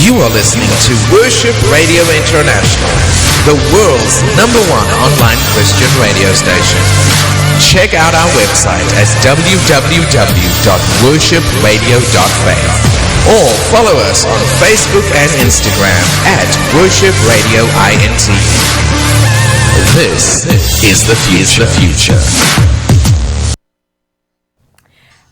You are listening to Worship Radio International, the world's #1 online Christian radio station. Check out our website at www.worshipradio.faith or follow us on Facebook and Instagram at Worship Radio INT. This is the future.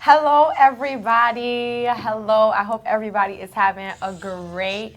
Hello, everybody. Hello. I hope everybody is having a great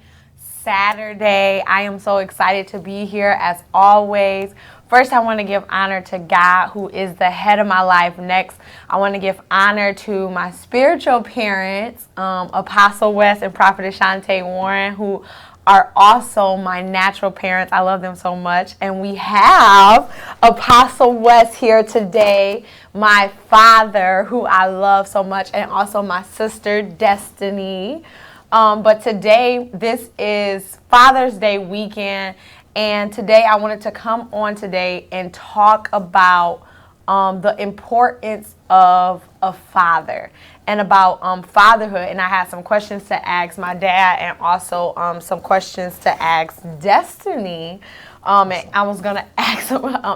Saturday. I am so excited to be here as always. First, I want to give honor to God, who is the head of my life. Next, I want to give honor to my spiritual parents, Apostle West and Prophetess Shante Warren, who are also my natural parents. I love them so much. And we have Apostle West here today, my father, who I love so much, and also my sister, Destiny. But today, this is Father's Day weekend, and today I wanted to come on today and talk about the importance of a father and about fatherhood. And I had some questions to ask my dad and also some questions to ask Destiny. And I was going to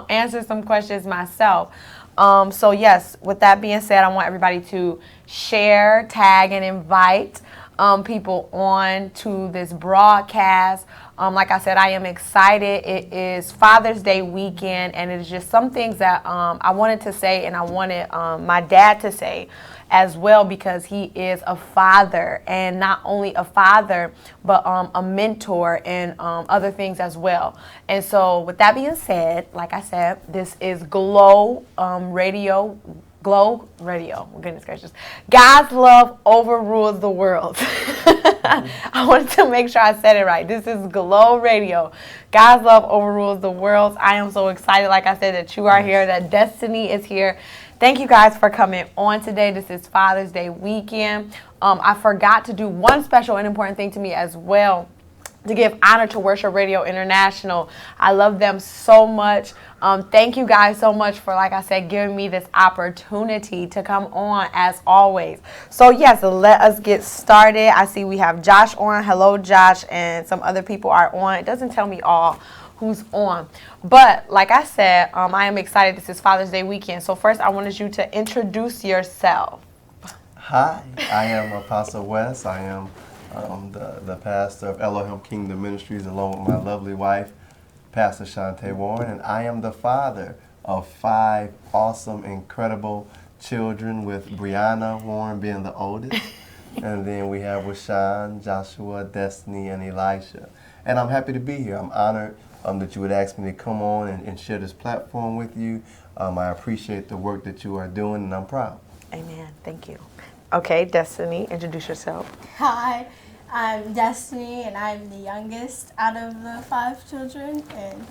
answer some questions myself. So yes, with that being said, I want everybody to share, tag, and invite people on to this broadcast. Like I said, I am excited. It is Father's Day weekend, and it is just some things that I wanted to say, and I wanted my dad to say as well, because he is a father, and not only a father, but a mentor and other things as well. And so with that being said, like I said, this is Glow Radio, goodness gracious. God's love overrules the world. I wanted to make sure I said it right. This is Glow Radio. God's love overrules the world. I am so excited, like I said, that you are here, that Destiny is here. Thank you guys for coming on today. This is Father's Day weekend. I forgot to do one special and important thing to me as well, to give honor to Worship Radio International. I love them so much. Thank you guys so much for, like I said, giving me this opportunity to come on as always. So yes, let us get started. I see we have Josh on. Hello, Josh, and some other people are on. It doesn't tell me all who's on. But like I said, I am excited. This is Father's Day weekend. So first, I wanted you to introduce yourself. Hi, I am Apostle West. I am the pastor of Elohim Kingdom Ministries, along with my lovely wife, Pastor Shante Warren, and I am the father of 5 awesome, incredible children, with Brianna Warren being the oldest, and then we have Rashawn, Joshua, Destiny, and Elisha. And I'm happy to be here. I'm honored that you would ask me to come on and share this platform with you. I appreciate the work that you are doing, and I'm proud. Amen. Thank you. Okay, Destiny, introduce yourself. Hi, I'm Destiny, and I'm the youngest out of the 5 children, and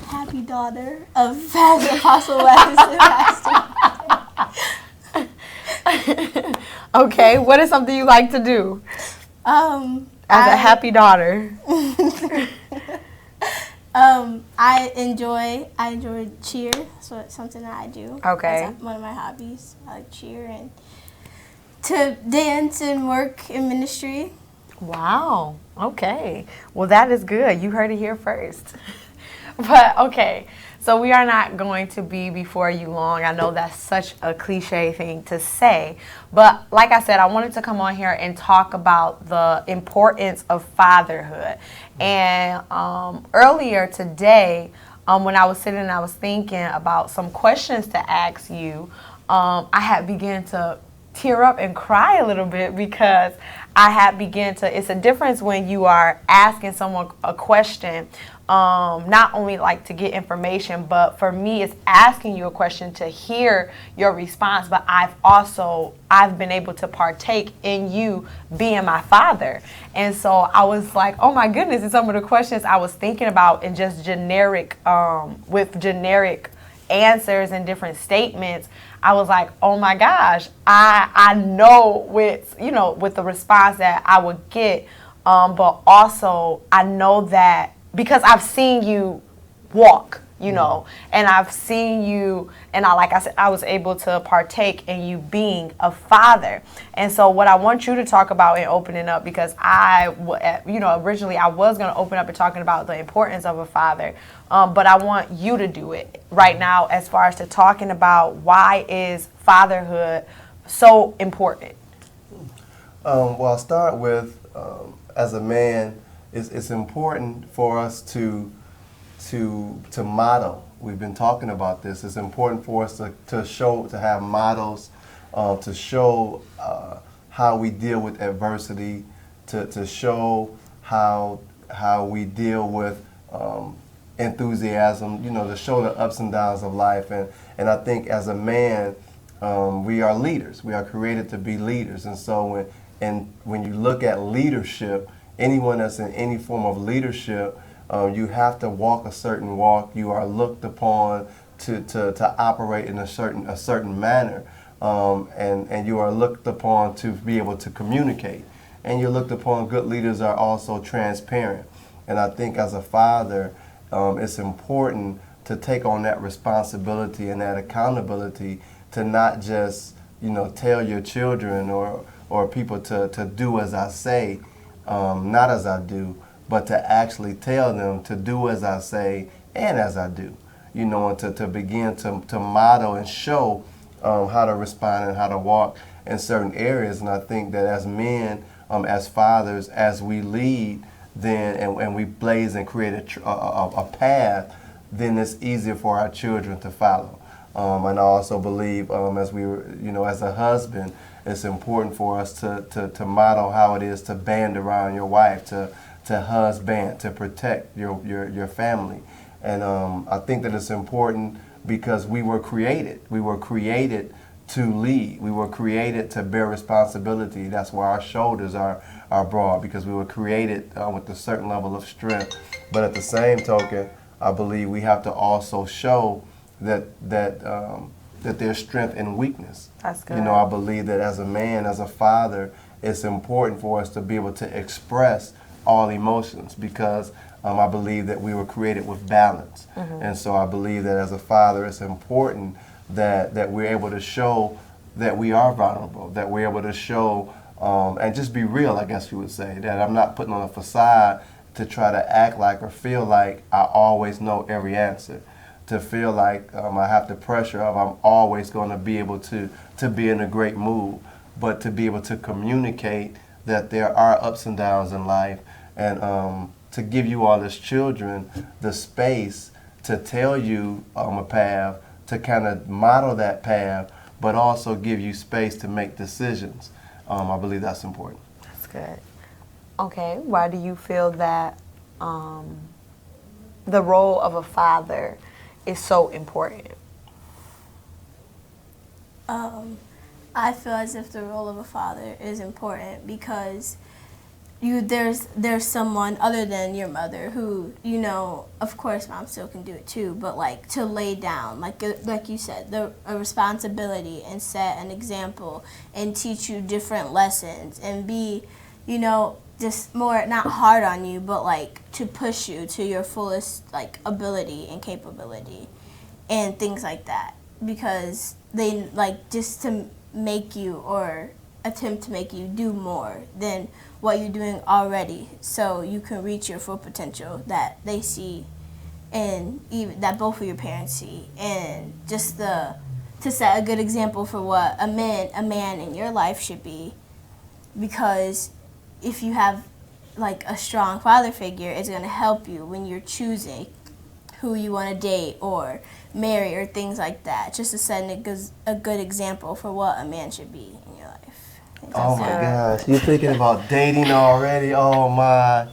happy daughter of Pastor Apostle West and Pastor. Okay, what is something you like to do as a happy daughter? I enjoy cheer, so it's something that I do. Okay. That's one of my hobbies. I like cheer and to dance and work in ministry. Wow. Okay. Well, that is good. You heard it here first. But okay. So we are not going to be before you long. I know that's such a cliche thing to say. But like I said, I wanted to come on here and talk about the importance of fatherhood. And earlier today, when I was sitting and I was thinking about some questions to ask you, I had begun to tear up and cry a little bit, because I had begun to, it's a difference when you are asking someone a question, not only like to get information, but for me it's asking you a question to hear your response, but I've been able to partake in you being my father. And so I was like, oh my goodness, and some of the questions I was thinking about, and just generic, with generic answers and different statements, I was like, oh my gosh, I know with the response that I would get, but also I know that because I've seen you walk you know, and I've seen you, and like I said, I was able to partake in you being a father. And so what I want you to talk about and opening up, because originally I was going to open up and talking about the importance of a father, but I want you to do it right now as far as to talking about why is fatherhood so important. Well, I'll start with, as a man, it's important for us to model. We've been talking about this. It's important for us to have models, to show how we deal with adversity, to show how we deal with enthusiasm, to show the ups and downs of life. And I think as a man, we are leaders. We are created to be leaders. And so when you look at leadership, anyone that's in any form of leadership, you have to walk a certain walk. You are looked upon to operate in a certain manner, and you are looked upon to be able to communicate. And you're looked upon. Good leaders are also transparent. And I think as a father, it's important to take on that responsibility and that accountability to not just tell your children or people to do as I say, not as I do, but to actually tell them to do as I say and as I do, and to begin to model and show how to respond and how to walk in certain areas. And I think that as men, as fathers, as we lead, then and we blaze and create a path, then it's easier for our children to follow. And I also believe, as a husband, it's important for us to model how it is to band around your wife, to husband, to protect your family. And I think that it's important because we were created. We were created to lead. We were created to bear responsibility. That's why our shoulders are broad, because we were created with a certain level of strength. But at the same token, I believe we have to also show that there's strength in weakness. That's good. I believe that as a man, as a father, it's important for us to be able to express all emotions, because I believe that we were created with balance. And so I believe that as a father, it's important that we're able to show that we are vulnerable, that we're able to show and just be real, I guess you would say, that I'm not putting on a facade to try to act like or feel like I always know every answer, to feel like I have the pressure of I'm always going to be able to be in a great mood, but to be able to communicate that there are ups and downs in life, and to give you all as children the space to tell you a path, to kind of model that path, but also give you space to make decisions. I believe that's important. That's good. Okay, why do you feel that the role of a father is so important? I feel as if the role of a father is important because there's someone other than your mother who, of course mom still can do it too, but like to lay down, like you said, a responsibility and set an example and teach you different lessons and be, just more not hard on you, but like to push you to your fullest ability and capability and things like that, because they just to make you or attempt to make you do more than what you're doing already, so you can reach your full potential that they see and even that both of your parents see, and just to set a good example for what a man in your life should be. Because if you have a strong father figure, it's going to help you when you're choosing who you want to date or marry or things like that, just to set a good example for what a man should be in your life. Oh my gosh, you're thinking about dating already? Oh my.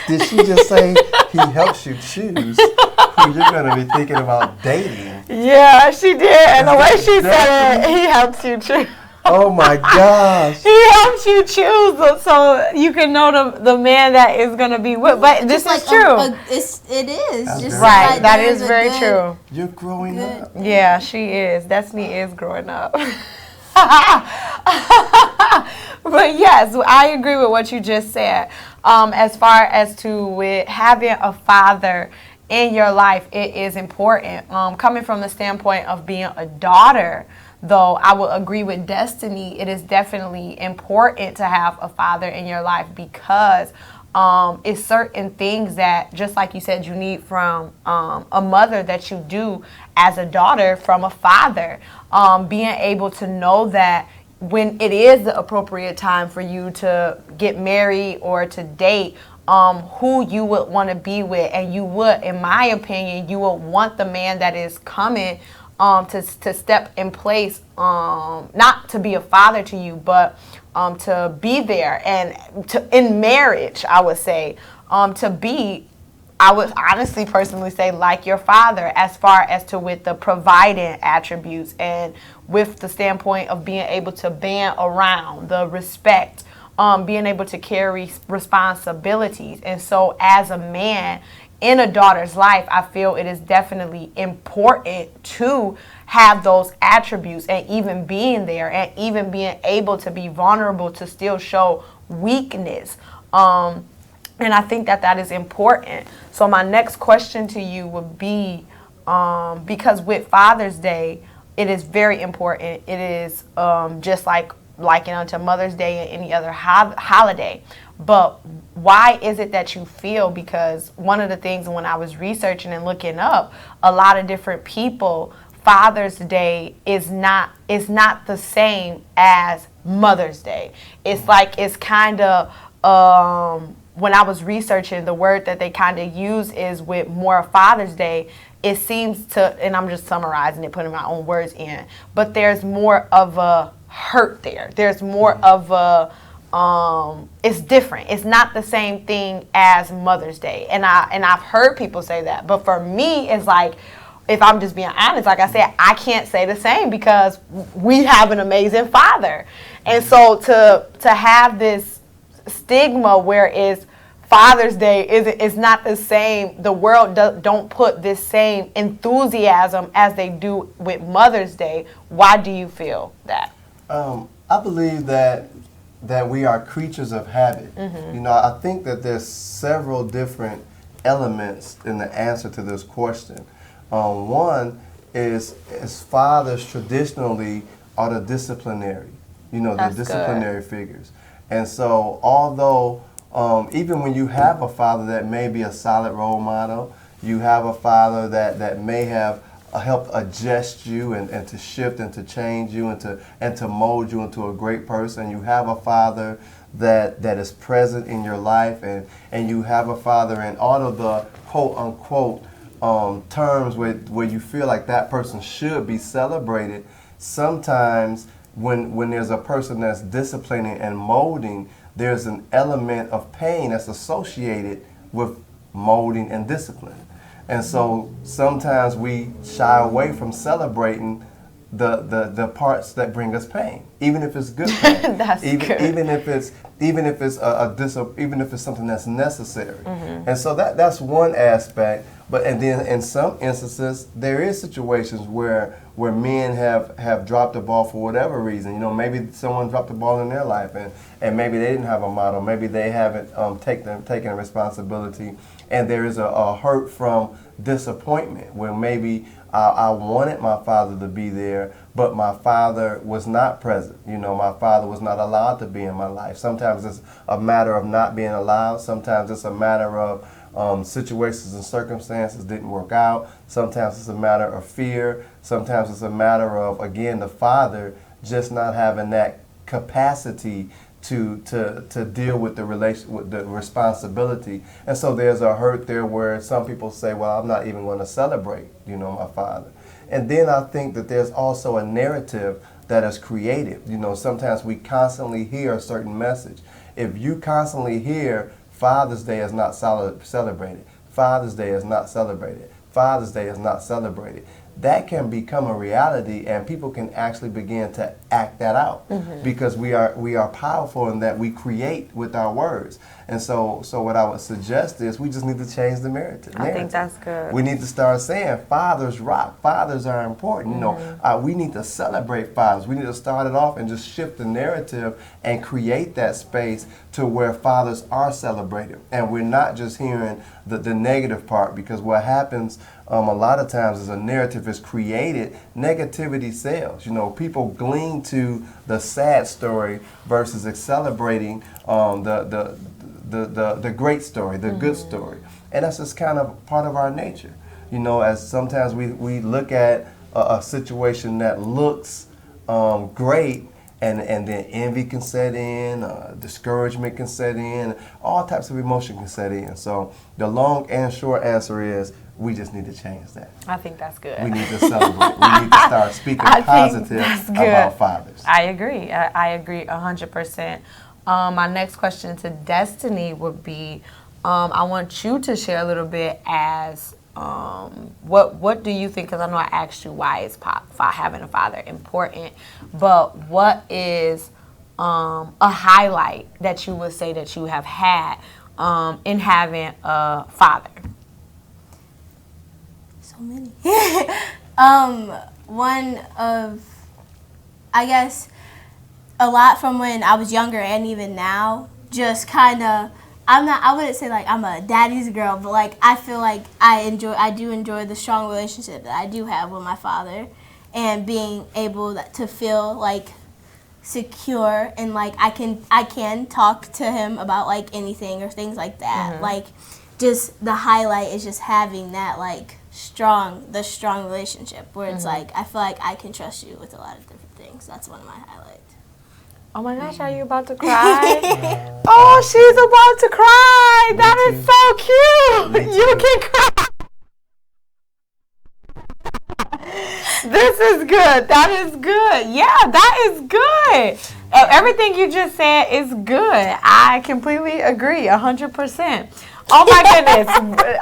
Did she just say he helps you choose who you're going to be thinking about dating? Yeah, she did. And the way she said it, he helps you choose. Oh my gosh. He helps you choose so you can know the man that is going to be with. But this is true. It is. Just right. That is very true. You're growing up. Yeah, she is. Destiny is growing up. But yes, I agree with what you just said. As far as with having a father in your life, it is important. Coming from the standpoint of being a daughter, though, I will agree with Destiny. It is definitely important to have a father in your life because it's certain things that, just like you said, you need from a mother that you do as a daughter from a father. Being able to know that when it is the appropriate time for you to get married or to date, who you would want to be with, and you would, in my opinion, you would want the man that is coming to step in place, not to be a father to you, but to be there, and in marriage, I would say, to be, I would honestly personally say, like your father, as far as to with the providing attributes and with the standpoint of being able to band around, the respect, being able to carry responsibilities. And so as a man in a daughter's life, I feel it is definitely important to have those attributes, and even being there and even being able to be vulnerable to still show weakness. And I think that that is important. So my next question to you would be, because with Father's Day, it is very important. It is just like to Mother's Day and any other holiday. But why is it that you feel? Because one of the things when I was researching and looking up, a lot of different people, Father's Day is not the same as Mother's Day. It's like, it's kind of, when I was researching, the word that they kind of use is with more Father's Day, it seems to, and I'm just summarizing it, putting my own words in, but there's more of a hurt there. There's more of a, it's different. It's not the same thing as Mother's Day. And I've heard people say that. But for me, it's like, if I'm just being honest, like I said, I can't say the same because we have an amazing father. And so to have this stigma where it's Father's Day is not the same, the world don't put this same enthusiasm as they do with Mother's Day. Why do you feel that? I believe that we are creatures of habit. Mm-hmm. You know, I think that there's several different elements in the answer to this question. One is fathers traditionally are the disciplinary, That's the disciplinary figures. And so although even when you have a father that may be a solid role model, you have a father that may have helped adjust you and to shift and to change you and to mold you into a great person. You have a father that is present in your life, and you have a father in all of the quote unquote terms where you feel like that person should be celebrated. Sometimes when there's a person that's disciplining and molding, there's an element of pain that's associated with molding and discipline. And so sometimes we shy away from celebrating the parts that bring us pain, even if it's good pain. That's even, good. even if it's something that's necessary. Mm-hmm. And so that's one aspect. And then in some instances, there is situations where men have dropped the ball for whatever reason. Maybe someone dropped the ball in their life, and maybe they didn't have a model. Maybe they haven't taken responsibility, and there is a hurt from disappointment where maybe I wanted my father to be there, but my father was not present. My father was not allowed to be in my life. Sometimes it's a matter of not being allowed. Sometimes it's a matter of situations and circumstances didn't work out. Sometimes it's a matter of fear. Sometimes it's a matter of, again, the father just not having that capacity to deal with the responsibility. And so there's a hurt there where some people say, well, I'm not even going to celebrate, my father. And then I think that there's also a narrative that is created. Sometimes we constantly hear a certain message. If you constantly hear Father's Day is not celebrated, Father's Day is not celebrated, Father's Day is not celebrated, that can become a reality, and people can actually begin to act that out because we are powerful in that we create with our words. And so what I would suggest is we just need to change the narrative. I think that's good. We need to start saying fathers rock. Fathers are important. You know, we need to celebrate fathers. We need to start it off and just shift the narrative and create that space to where fathers are celebrated. And we're not just hearing the negative part, because what happens a lot of times is a narrative is created, negativity sells. You know, people glean to the sad story versus celebrating the great story, the good story. And that's just kind of part of our nature. You know, as sometimes we look at a situation that looks great, and then envy can set in, discouragement can set in, all types of emotion can set in. So the long and short answer is we just need to change that. I think that's good. We need to celebrate. We need to start speaking positive about fathers. I agree. I agree 100%. My next question to Destiny would be, I want you to share a little bit as what do you think, because I know I asked you why is having a father important, but what is a highlight that you would say that you have had in having a father? So many. One of, I guess, a lot from when I was younger and even now, just kind of, I wouldn't say like I'm a daddy's girl, but like I feel like I do enjoy the strong relationship that I do have with my father, and being able to feel like secure and like I can talk to him about like anything or things like that. Like, just the highlight is just having that like strong relationship where it's like I feel like I can trust you with a lot of different things. That's one of my highlights. Oh my gosh, are you about to cry? Oh, she's about to cry. That is so cute. You can cry. This is good. That is good. Yeah, that is good. Everything you just said is good. I completely agree, 100%. Oh my goodness.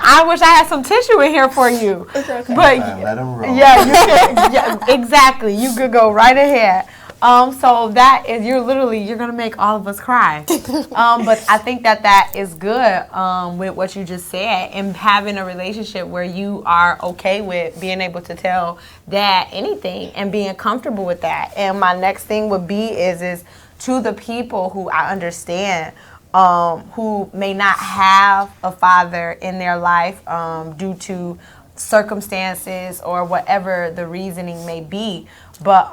I wish I had some tissue in here for you. It's okay. But Let them roll. yeah, you can, yeah, exactly. You could go right ahead. So that is, you're going to make all of us cry. But I think that is good with what you just said, and having a relationship where you are okay with being able to tell dad anything and being comfortable with that. And my next thing would be is to the people who I understand who may not have a father in their life due to circumstances or whatever the reasoning may be. But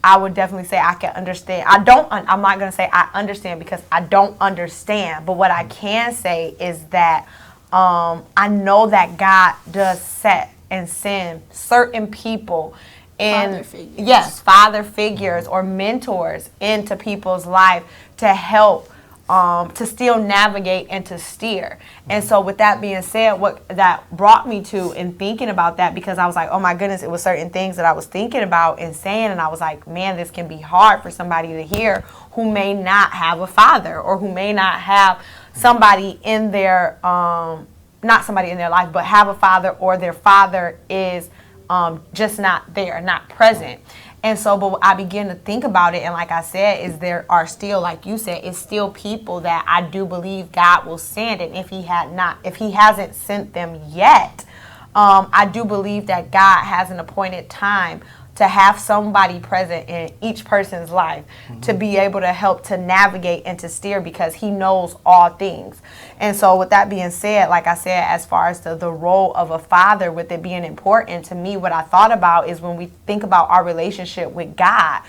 I would definitely say I can understand. I'm not going to say I understand because I don't understand. But what I can say is that I know that God does set and send certain people in, father figures or mentors into people's life to help to still navigate and to steer. And so with that being said, what that brought me to in thinking about that, because I was like, oh my goodness, it was certain things that I was thinking about and saying, and I was like, man, this can be hard for somebody to hear who may not have a father, or who may not have somebody in their, not somebody in their life, but have a father, or their father is just not there, not present. And so, but I began to think about it, and like I said, is there are still, like you said, it's still people that I do believe God will send, and if He hasn't sent them yet, I do believe that God has an appointed time to have somebody present in each person's life to be able to help to navigate and to steer, because He knows all things. And so with that being said, like I said, as far as the role of a father, with it being important to me, what I thought about is when we think about our relationship with God,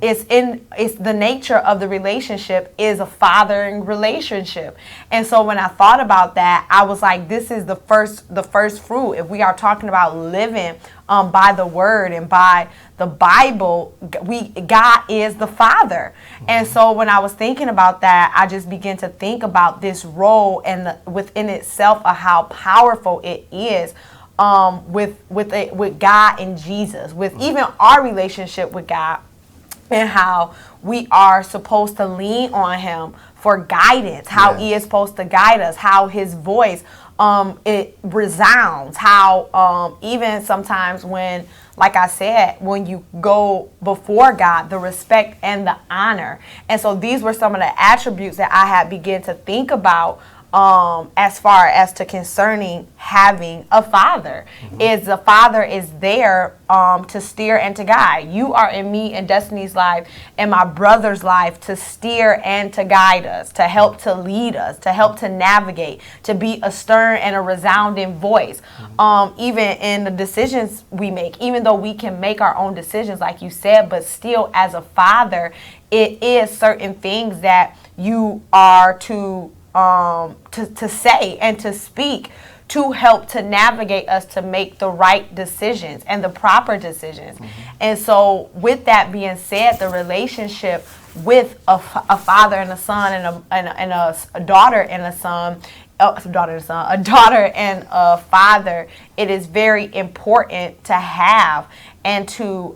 it's the nature of the relationship is a fathering relationship. And so when I thought about that, I was like, this is the first fruit. If we are talking about living by the word and by the Bible, God is the Father. And so when I was thinking about that, I just began to think about this role and within itself of how powerful it is with God and Jesus, with even our relationship with God, and how we are supposed to lean on Him for guidance, how He is supposed to guide us, how His voice it resounds, how even sometimes when, like I said, when you go before God, the respect and the honor. And so these were some of the attributes that I had begun to think about as far as to concerning having a father. Is the father is there to steer and to guide. You are in me and Destiny's life and my brother's life to steer and to guide us, to help to lead us, to help to navigate, to be a stern and a resounding voice. Even in the decisions we make, even though we can make our own decisions, like you said, but still as a father, it is certain things that you are to say and to speak to help to navigate us to make the right decisions and the proper decisions. And so with that being said, the relationship with a father and a son and a daughter and a son, a daughter and a father, it is very important to have and to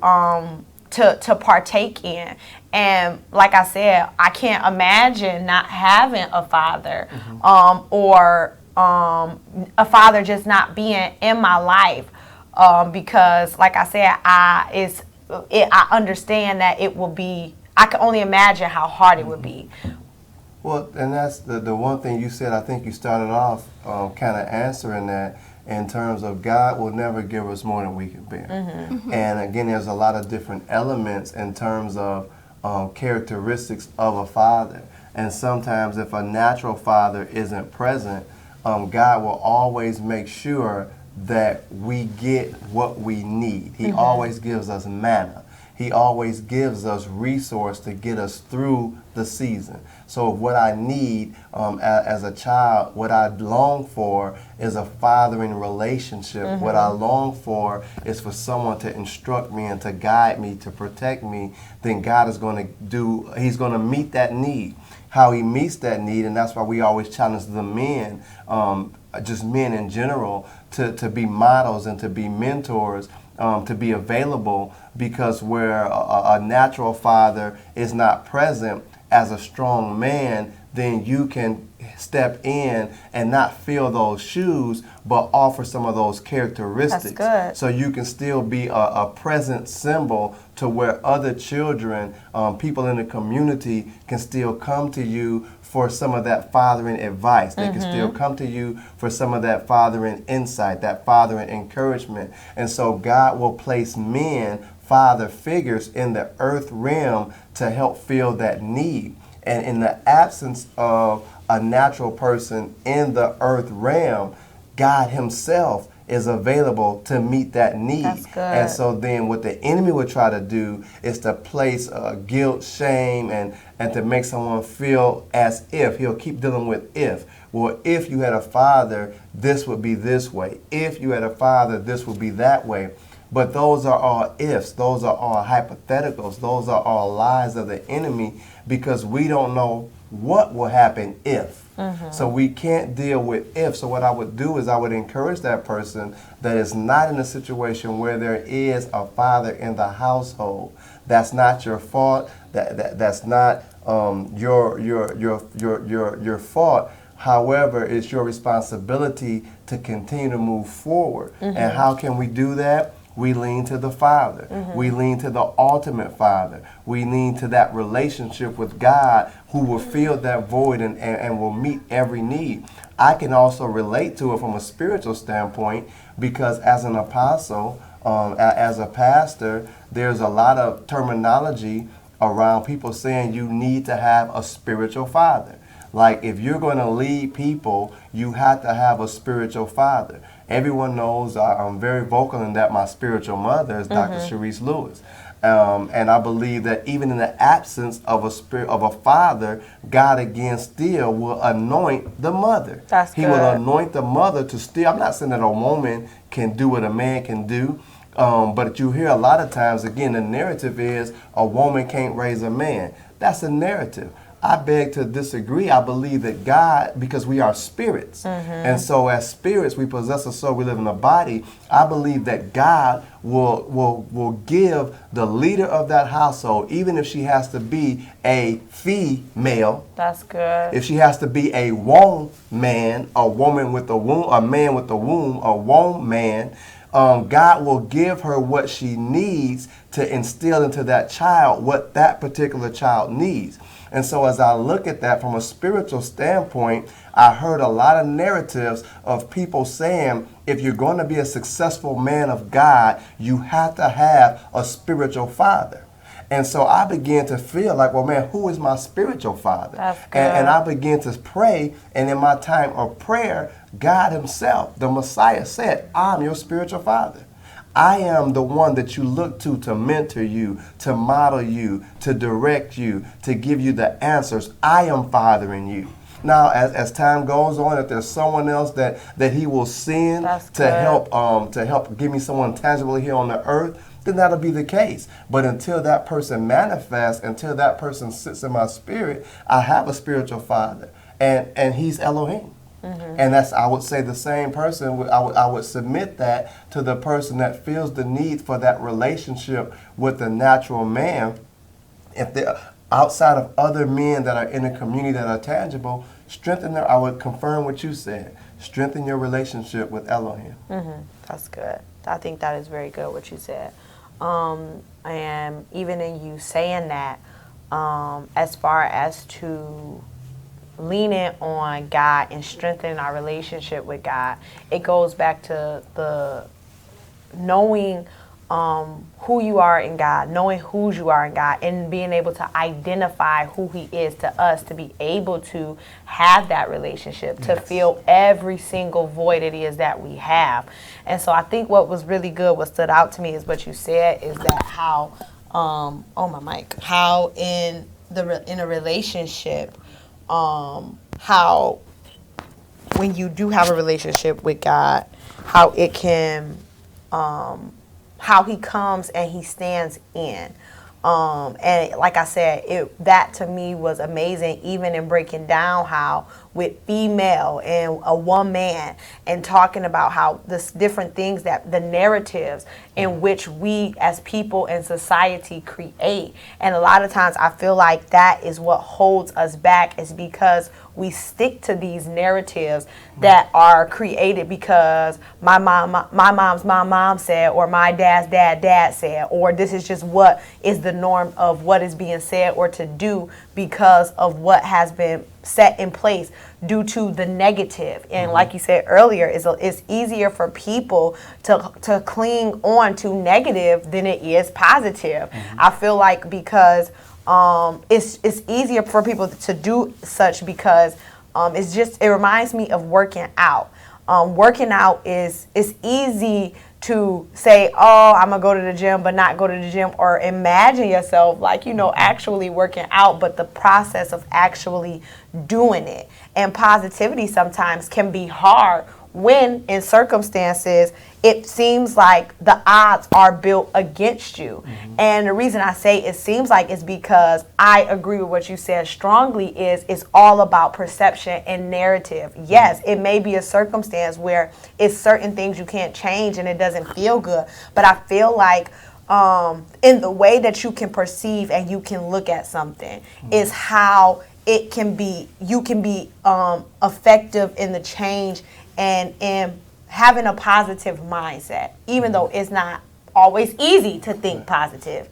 partake in. And like I said, I can't imagine not having a father, or a father just not being in my life, because like I said, I understand that it will be, I can only imagine how hard it would be. Well, and that's the one thing you said. I think you started off kind of answering that in terms of God will never give us more than we can bear. And again, there's a lot of different elements in terms of characteristics of a father. And sometimes if a natural father isn't present, God will always make sure that we get what we need. He always gives us manna. He always gives us resource to get us through the season. So what I need as a child, what I long for is a fathering relationship. What I long for is for someone to instruct me and to guide me, to protect me. Then God is going to do, he's going to meet that need. How he meets that need, and that's why we always challenge the men, just men in general, to be models and to be mentors, to be available, because where a natural father is not present as a strong man, then you can step in and not fill those shoes, but offer some of those characteristics. That's good. So you can still be a present symbol to where other children, people in the community can still come to you for some of that fathering advice. They can still come to you for some of that fathering insight, that fathering encouragement. And so God will place men, father figures in the earth realm to help fill that need. And in the absence of a natural person in the earth realm, God himself is available to meet that need. That's good. And so then what the enemy would try to do is to place guilt, shame, and to make someone feel as if. He'll keep dealing with if. Well, if you had a father, this would be this way. If you had a father, this would be that way. But those are all ifs. Those are all hypotheticals. Those are all lies of the enemy, because we don't know what will happen if. So we can't deal with if. So what I would do is I would encourage that person that is not in a situation where there is a father in the household. That's not your fault. That's not your fault. However, it's your responsibility to continue to move forward. And how can we do that? We lean to the Father. We lean to the ultimate Father. We lean to that relationship with God, who will fill that void and will meet every need. I can also relate to it from a spiritual standpoint, because as an apostle, as a pastor, there's a lot of terminology around people saying you need to have a spiritual father. Like, if you're going to lead people, you have to have a spiritual father. Everyone knows I'm very vocal in that my spiritual mother is Dr. Sharice Lewis. And I believe that even in the absence of a father, God again still will anoint the mother. That's He good. will anoint the mother to still, I'm not saying that a woman can do what a man can do, but you hear a lot of times, again, the narrative is a woman can't raise a man. That's a narrative. I beg to disagree. I believe that God, because we are spirits, and so as spirits, we possess a soul, we live in a body. I believe that God will give the leader of that household, even if she has to be a female. That's good. If she has to be a woman, a woman with a womb, a man with a womb, a woman, God will give her what she needs to instill into that child what that particular child needs. And so as I look at that from a spiritual standpoint, I heard a lot of narratives of people saying, if you're going to be a successful man of God, you have to have a spiritual father. And so I began to feel like, well, man, who is my spiritual father? That's good. And I began to pray, and in my time of prayer, God himself, the Messiah, said, I'm your spiritual father. I am the one that you look to mentor you, to model you, to direct you, to give you the answers. I am fathering you. Now, as time goes on, if there's someone else that he will send to help give me someone tangible here on the earth, then that'll be the case. But until that person manifests, until that person sits in my spirit, I have a spiritual father, and he's Elohim. And that's, I would say, the same person. I would submit that to the person that feels the need for that relationship with the natural man. If they're outside of other men that are in a community that are tangible, strengthen their, I would confirm what you said, strengthen your relationship with Elohim. That's good. I think that is very good what you said. And even in you saying that, as far as to leaning on God and strengthening our relationship with God, it goes back to the knowing who you are in God, knowing whose you are in God, and being able to identify who he is to us, to be able to have that relationship, to fill every single void it is that we have. And so I think what was really good, what stood out to me is what you said, is that how, how in a relationship, how when you do have a relationship with God, how it can, how he comes and he stands in. And like I said, that to me was amazing, even in breaking down how with female and a woman, and talking about how this different things, that the narratives in which we as people and society create. And a lot of times I feel like that is what holds us back, is because we stick to these narratives that are created because my mom's mom said, or my dad's dad said, or this is just what is the norm of what is being said or to do because of what has been set in place due to the negative. And like you said earlier, it's easier for people to cling on to negative than it is positive. I feel like because it's easier for people to do such because it reminds me of working out. Working out it's easy to say, oh, I'm gonna go to the gym, but not go to the gym, or imagine yourself actually working out, but the process of actually doing it. And positivity sometimes can be hard when in circumstances it seems like the odds are built against you. And the reason I say it seems like is because I agree with what you said strongly, is it's all about perception and narrative. Yes, it may be a circumstance where it's certain things you can't change and it doesn't feel good, but I feel like in the way that you can perceive and you can look at something is how it can be, you can be effective in the change and in having a positive mindset, even though it's not always easy to think positive.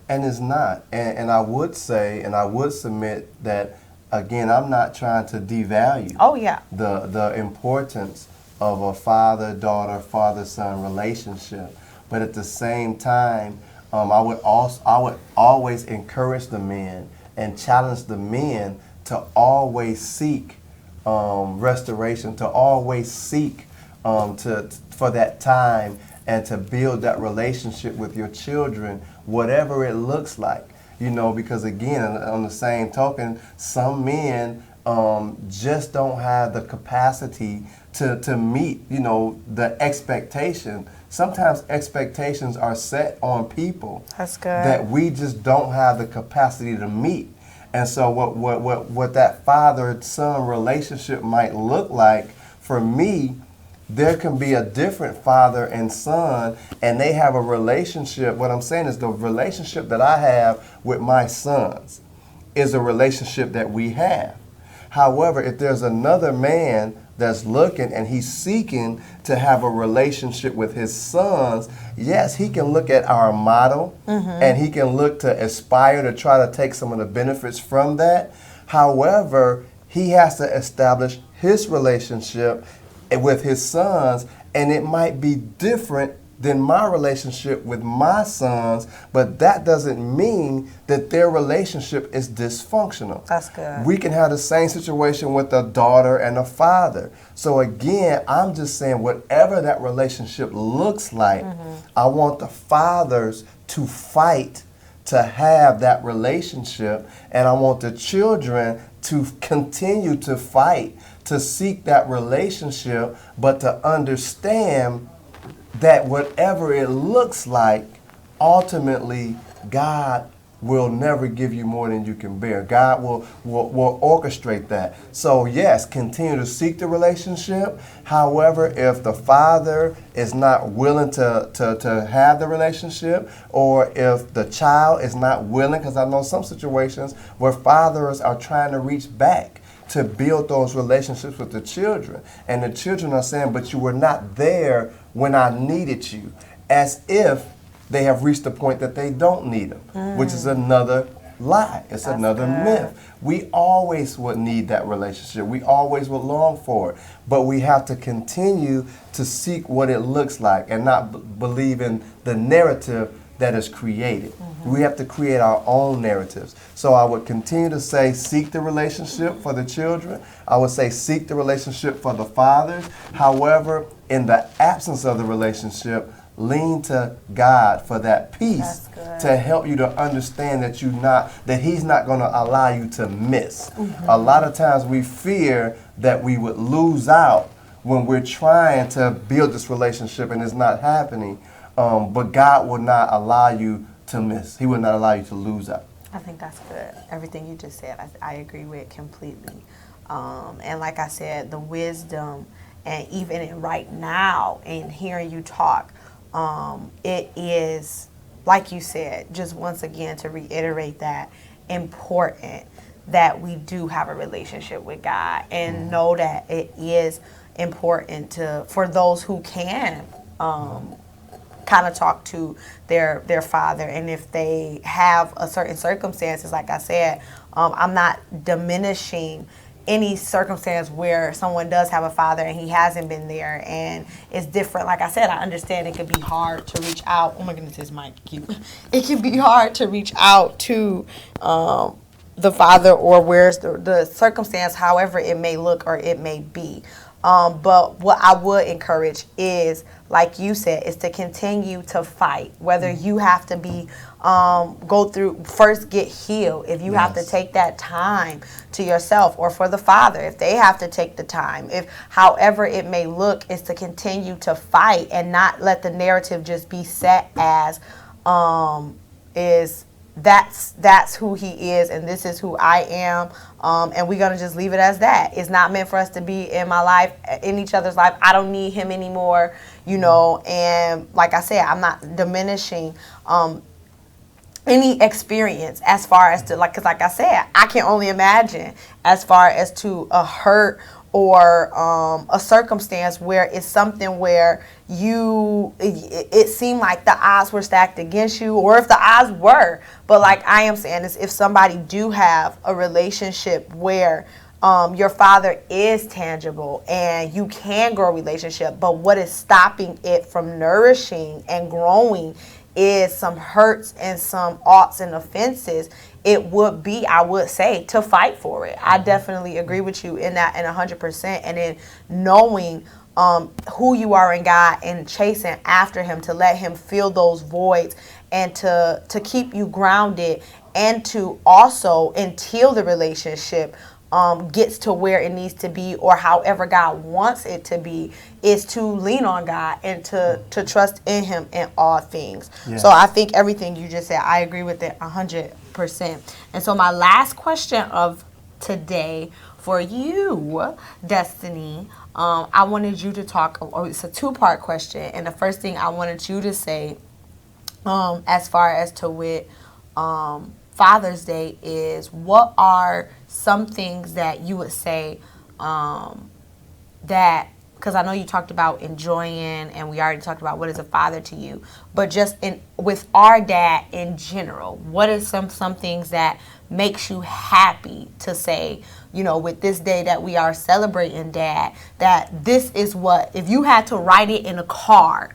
And it's not. And I would say, and I would submit that, again, I'm not trying to devalue the importance of a father-daughter, father-son relationship. But at the same time, I would always encourage the men and challenge the men to always seek restoration, to always seek for that time and to build that relationship with your children, whatever it looks like. Because again, on the same token, some men just don't have the capacity to meet, the expectation. Sometimes expectations are set on people That's good. that we just don't have the capacity to meet. And so what that father-son relationship might look like for me, there can be a different father and son, and they have a relationship. What I'm saying is the relationship that I have with my sons is a relationship that we have. However, if there's another man that's looking and he's seeking to have a relationship with his sons, yes, he can look at our model and he can look to aspire to try to take some of the benefits from that. However, he has to establish his relationship with his sons, and it might be different than my relationship with my sons, but that doesn't mean that their relationship is dysfunctional. That's good. We can have the same situation with a daughter and a father. So again, I'm just saying whatever that relationship looks like, I want the fathers to fight to have that relationship, and I want the children to continue to fight to seek that relationship, but to understand that whatever it looks like, ultimately, God will never give you more than you can bear. God will orchestrate that. So yes, continue to seek the relationship. However, if the father is not willing to have the relationship, or if the child is not willing, because I know some situations where fathers are trying to reach back to build those relationships with the children. And the children are saying, but you were not there when I needed you. As if they have reached the point that they don't need them, which is another lie. It's another myth. We always would need that relationship. We always would long for it. But we have to continue to seek what it looks like and not believe in the narrative that is created. We have to create our own narratives. So I would continue to say seek the relationship for the children. I would say seek the relationship for the fathers. However, in the absence of the relationship, lean to God for that peace to help you to understand that He's not going to allow you to miss. A lot of times we fear that we would lose out when we're trying to build this relationship and it's not happening. But God will not allow you to miss. He will not allow you to lose out. I think that's good. Everything you just said, I agree with completely. And like I said, the wisdom, and even in right now, in hearing you talk, it is, like you said, just once again to reiterate that, important that we do have a relationship with God, and know that it is important for those who can kind of talk to their father, and if they have a certain circumstances, like I said, I'm not diminishing any circumstance where someone does have a father and he hasn't been there and it's different. Like I said, I understand it could be hard to reach out. Oh my goodness, this mic cute. It can be hard to reach out to the father, or where's the circumstance, however it may look or it may be. But what I would encourage is, like you said, is to continue to fight. Whether you have to be, go through, first get healed. If you have to take that time to yourself, or for the father, if they have to take the time, if however it may look, is to continue to fight and not let the narrative just be set as, that's who he is and this is who I am, and we're gonna just leave it as that. It's not meant for us to be in my life, in each other's life. I don't need him anymore, and like I said, I'm not diminishing any experience as far as to, because like I said, I can only imagine as far as to a hurt or a circumstance where it's something where it seemed like the odds were stacked against you, or if the odds were. But like I am saying, is if somebody do have a relationship where your father is tangible and you can grow a relationship, but what is stopping it from nourishing and growing is some hurts and some oughts and offenses, it would be, I would say, to fight for it. I definitely agree with you in that, and 100%. And in knowing who you are in God and chasing after him, to let him fill those voids and to keep you grounded, and to also until the relationship gets to where it needs to be, or however God wants it to be, is to lean on God and to trust in Him in all things. Yes. So I think everything you just said, I agree with it 100%. And so my last question of today for you, Destiny, I wanted you to talk, it's a two-part question, and the first thing I wanted you to say, as far as to with Father's Day, is what are some things that you would say that, because I know you talked about enjoying, and we already talked about what is a father to you, but just with our dad in general, what are some things that makes you happy to say, with this day that we are celebrating Dad, that this is what, if you had to write it in a card,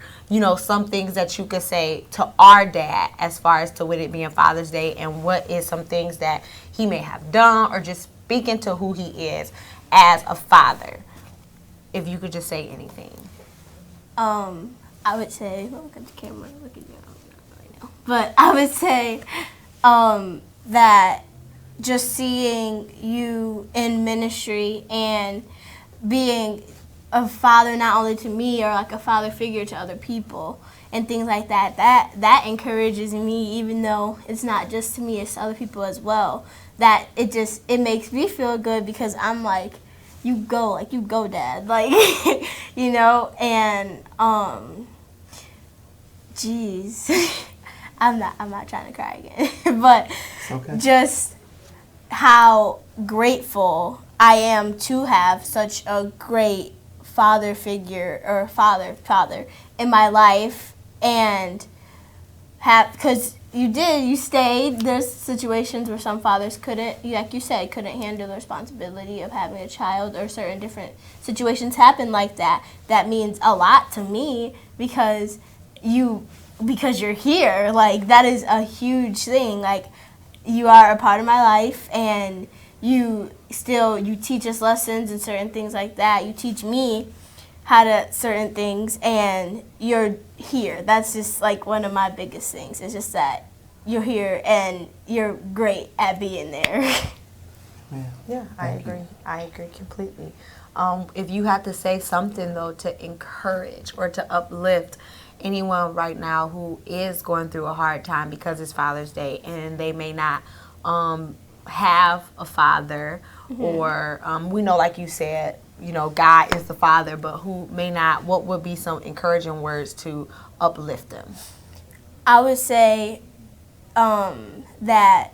some things that you could say to our dad as far as to with it being Father's Day, and what is some things that he may have done, or just speaking to who he is as a father, if you could just say anything. I would say, look at the camera, look at you right now. But I would say that just seeing you in ministry and being a father not only to me, or like a father figure to other people and things like that encourages me, even though it's not just to me, it's to other people as well. That it makes me feel good, because I'm like, you go Dad, like and jeez. I'm not trying to cry again. But Okay. Just how grateful I am to have such a great father figure, or father in my life, and because you stayed. There's situations where some fathers couldn't, like you said, couldn't handle the responsibility of having a child, or certain different situations happen like that. That means a lot to me, because you're here. Like, that is a huge thing. Like, you are a part of my life, and you teach us lessons and certain things like that. You teach me how to certain things, and you're here. That's just like one of my biggest things. It's just that you're here and you're great at being there. Yeah, I agree. I agree completely. If you had to say something, though, to encourage or to uplift anyone right now who is going through a hard time because it's Father's Day, and they may not have a father, or we know, like you said, God is the father, but who may not, what would be some encouraging words to uplift them? I would say that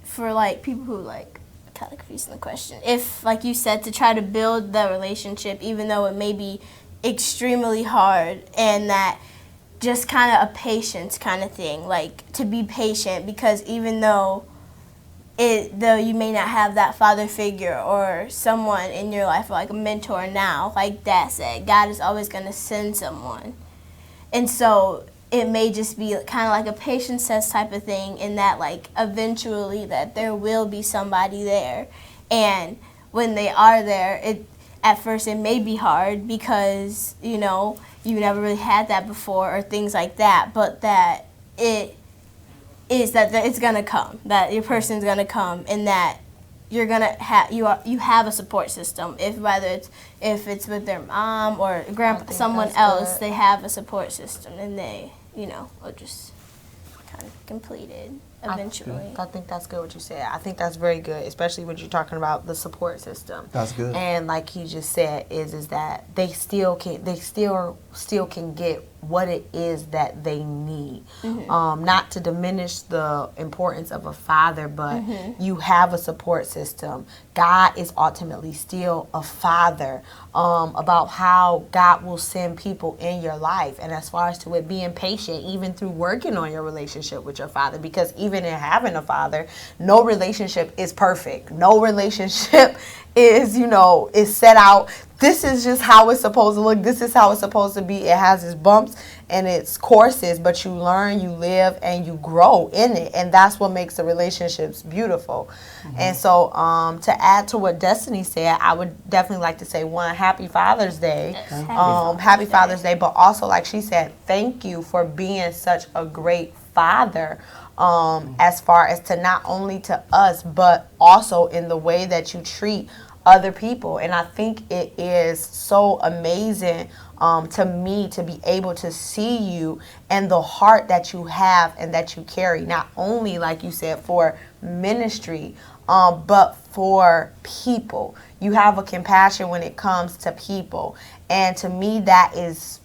for like people who like kind of confused in the question, if, like you said, to try to build the relationship, even though it may be extremely hard, and that just kind of a patience kind of thing, like to be patient, because even though you may not have that father figure or someone in your life, like a mentor now, like Dad said, God is always going to send someone. And so it may just be kind of like a patience test type of thing, in that like eventually that there will be somebody there. And when they are there, at first it may be hard, because you never really had that before, or things like that, but that it's gonna come, that your person's gonna come, and that you're gonna you have a support system. If it's with their mom or grandpa, someone else, they have a support system, and they will just kind of complete it eventually. I think that's good what you said. I think that's very good, especially when you're talking about the support system. That's good. And like he just said, is that they still can get what it is that they need. Not to diminish the importance of a father, but you have a support system. God is ultimately still a father. About how God will send people in your life, and as far as to it being patient, even through working on your relationship with your father, because even in having a father, no relationship is perfect. No relationship is, is set out. This is just how it's supposed to look. This is how it's supposed to be. It has its bumps and its courses, but you learn, you live, and you grow in it. And that's what makes the relationships beautiful. And so to add to what Destiny said, I would definitely like to say, one, happy Father's Day. Happy Father's Day. But also, like she said, thank you for being such a great father. As far as to not only to us, but also in the way that you treat other people. And I think it is so amazing to me to be able to see you and the heart that you have and that you carry, not only, like you said, for ministry, but for people. You have a compassion when it comes to people. And to me, that is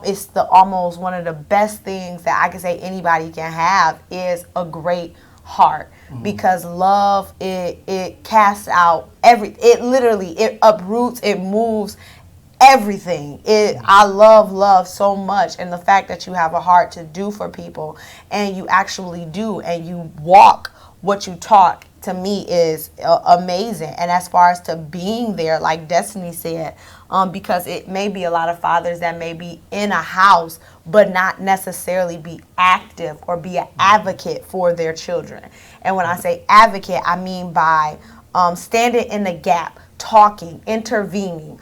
it's the almost one of the best things that I can say anybody can have is a great heart. Because love, it casts out it uproots, it moves everything. I love love so much, and the fact that you have a heart to do for people, and you actually do, and you walk what you talk, to me is amazing. And as far as to being there, like Destiny said, because it may be a lot of fathers that may be in a house but not necessarily be active or be an advocate for their children. And when I say advocate, I mean by standing in the gap, talking, intervening,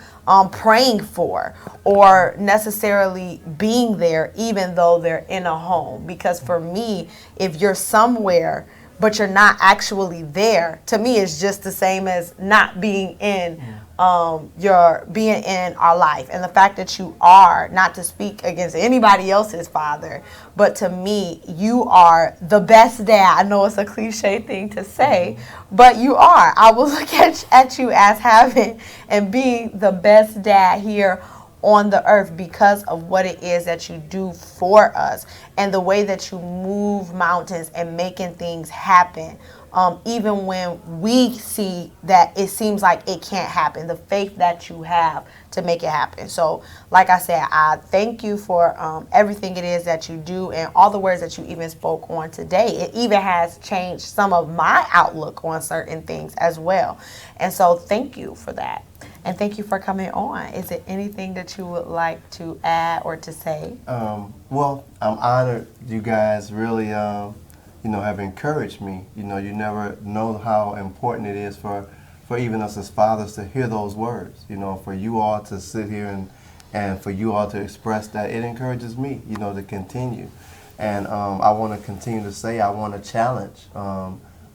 praying for, or necessarily being there even though they're in a home. Because for me, if you're somewhere but you're not actually there, to me it's just the same as not being in being in our life. And the fact that you are, not to speak against anybody else's father, but to me, you are the best dad. I know it's a cliche thing to say, but you are. I will look at you as having and being the best dad here on the earth because of what it is that you do for us and the way that you move mountains and making things happen. Even when we see that it seems like it can't happen, the faith that you have to make it happen. So, like I said, I thank you for everything it is that you do and all the words that you even spoke on today. It even has changed some of my outlook on certain things as well. And so thank you for that. And thank you for coming on. Is there anything that you would like to add or to say? Well, I'm honored you guys really have encouraged me. You never know how important it is for even us as fathers to hear those words. For you all to sit here and for you all to express that, it encourages me, to continue. And I want to continue to say, I want to challenge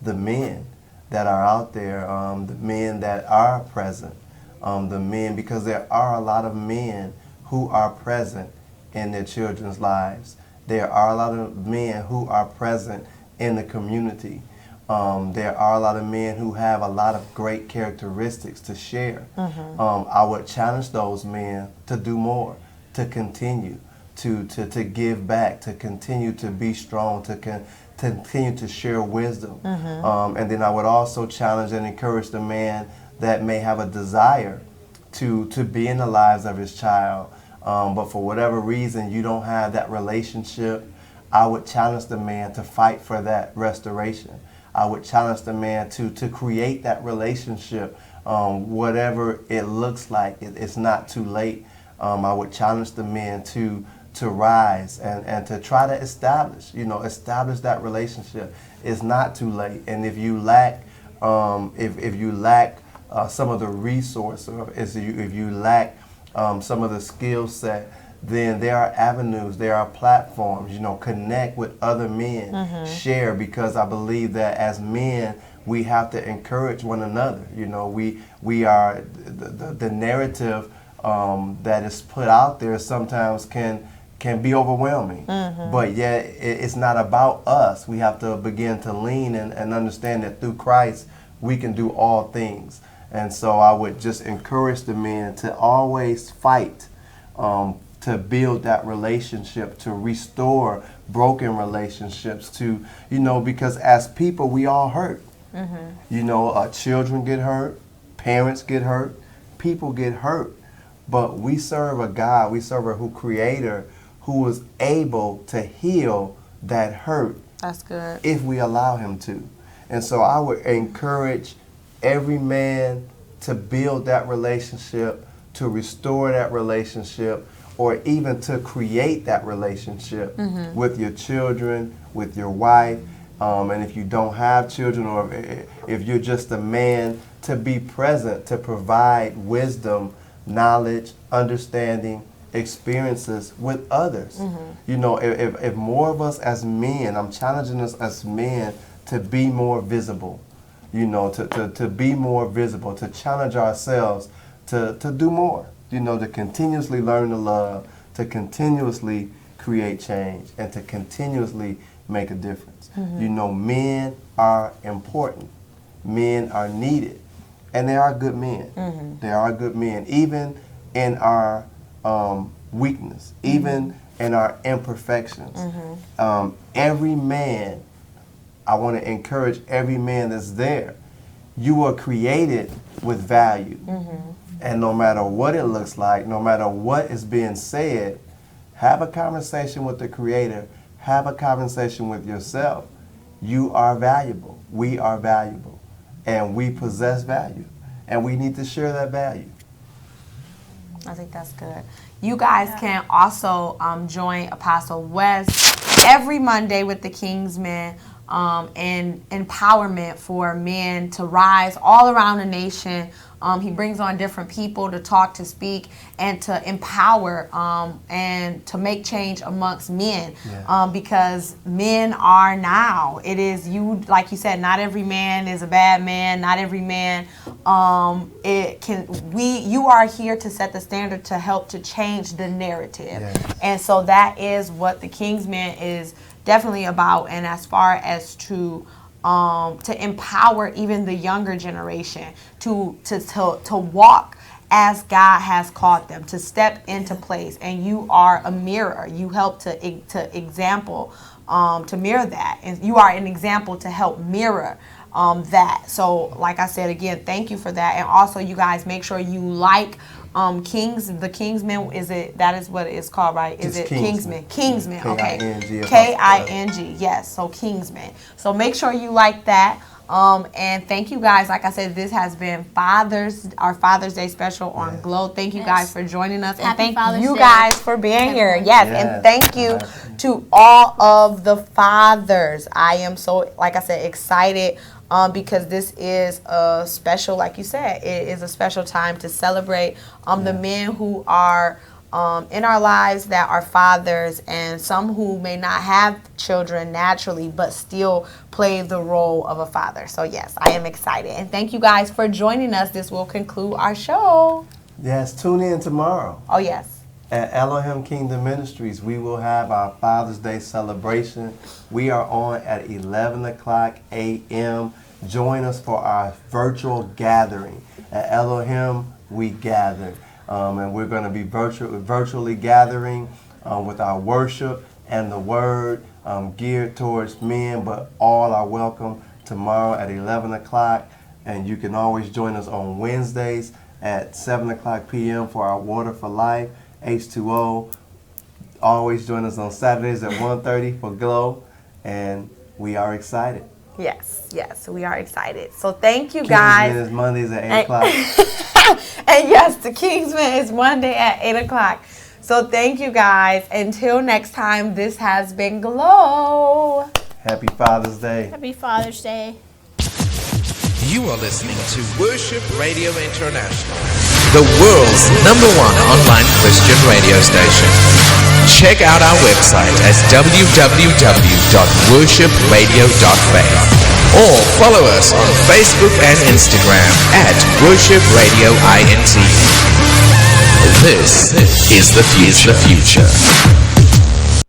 the men that are out there, the men that are present, the men, because there are a lot of men who are present in their children's lives. There are a lot of men who are present in the community. There are a lot of men who have a lot of great characteristics to share. I would challenge those men to do more, to continue, to give back, to continue to be strong, to continue to share wisdom. And then I would also challenge and encourage the man that may have a desire to be in the lives of his child, but for whatever reason you don't have that relationship. I would challenge the man to fight for that restoration. I would challenge the man to create that relationship, whatever it looks like. It's not too late. I would challenge the men to rise and to try to establish that relationship. It's not too late. And if you lack, if you lack some of the resources, or if you lack some of the skill set, then there are avenues, there are platforms, connect with other men, share, because I believe that as men, we have to encourage one another. We are, the narrative that is put out there sometimes can be overwhelming, but yet it's not about us. We have to begin to lean and understand that through Christ, we can do all things. And so I would just encourage the men to always fight to build that relationship, to restore broken relationships, because as people, we all hurt. Children get hurt, parents get hurt, people get hurt. But we serve a God, we serve a creator who is able to heal that hurt. That's good. If we allow him to. And so I would encourage every man to build that relationship, to restore that relationship, or even to create that relationship with your children, with your wife, and if you don't have children, or if you're just a man, to be present, to provide wisdom, knowledge, understanding, experiences with others. If more of us as men, I'm challenging us as men to be more visible, to be more visible, to challenge ourselves, to do more, to continuously learn to love, to continuously create change, and to continuously make a difference. Men are important. Men are needed. And there are good men. There are good men, even in our weakness, even in our imperfections. Every man, I want to encourage every man that's there. You are created with value. And no matter what it looks like, no matter what is being said, have a conversation with the Creator. Have a conversation with yourself. You are valuable. We are valuable. And we possess value. And we need to share that value. I think that's good. You guys can also join Apostle Wes every Monday with the Kingsmen and empowerment for men to rise all around the nation. He brings on different people to talk, to speak, and to empower and to make change amongst men. Because men are now. It is you, like you said, not every man is a bad man. Not every man. You are here to set the standard to help to change the narrative. And so that is what the Kingsmen is definitely about. And as far as to empower even the younger generation to walk as God has called them, to step into place. And you are a mirror. You help to example, to mirror that. And you are an example to help mirror that. So like I said, again, thank you for that. And also, you guys, make sure you like the Kingsmen. That is what it's called, right? Is it Kingsmen? Kingsmen, okay. K-I-N-G, yes. So Kingsmen. So make sure you like that. And thank you guys. Like I said, this has been our Father's Day special on Glow. Thank you guys for joining us. And thank you guys for being here. Yes. And thank you to all of the fathers. I am so, like I said, excited because this is a special, like you said, it is a special time to celebrate the men who are in our lives that are fathers, and some who may not have children naturally but still play the role of a father. So yes, I am excited. And thank you guys for joining us. This will conclude our show. Yes, tune in tomorrow. Oh yes. At Elohim Kingdom Ministries, we will have our Father's Day celebration. We are on at 11 o'clock a.m. Join us for our virtual gathering. At Elohim, we gather. And we're going to be virtually gathering with our worship and the word geared towards men, but all are welcome tomorrow at 11 o'clock. And you can always join us on Wednesdays at 7 o'clock p.m. for our Water for Life, H2O. Always join us on Saturdays at 1:30 for Glow, and we are excited. Yes, we are excited. So thank you guys. Kingsmen is Mondays at 8 o'clock. And yes, the Kingsmen is Monday at 8 o'clock. So thank you guys. Until next time, this has been Glow. Happy Father's Day. Happy Father's Day. You are listening to Worship Radio International, the world's #1 online Christian radio station. Check out our website at www.worshipradio.faith or follow us on Facebook and Instagram at Worship Radio INT. This is the future.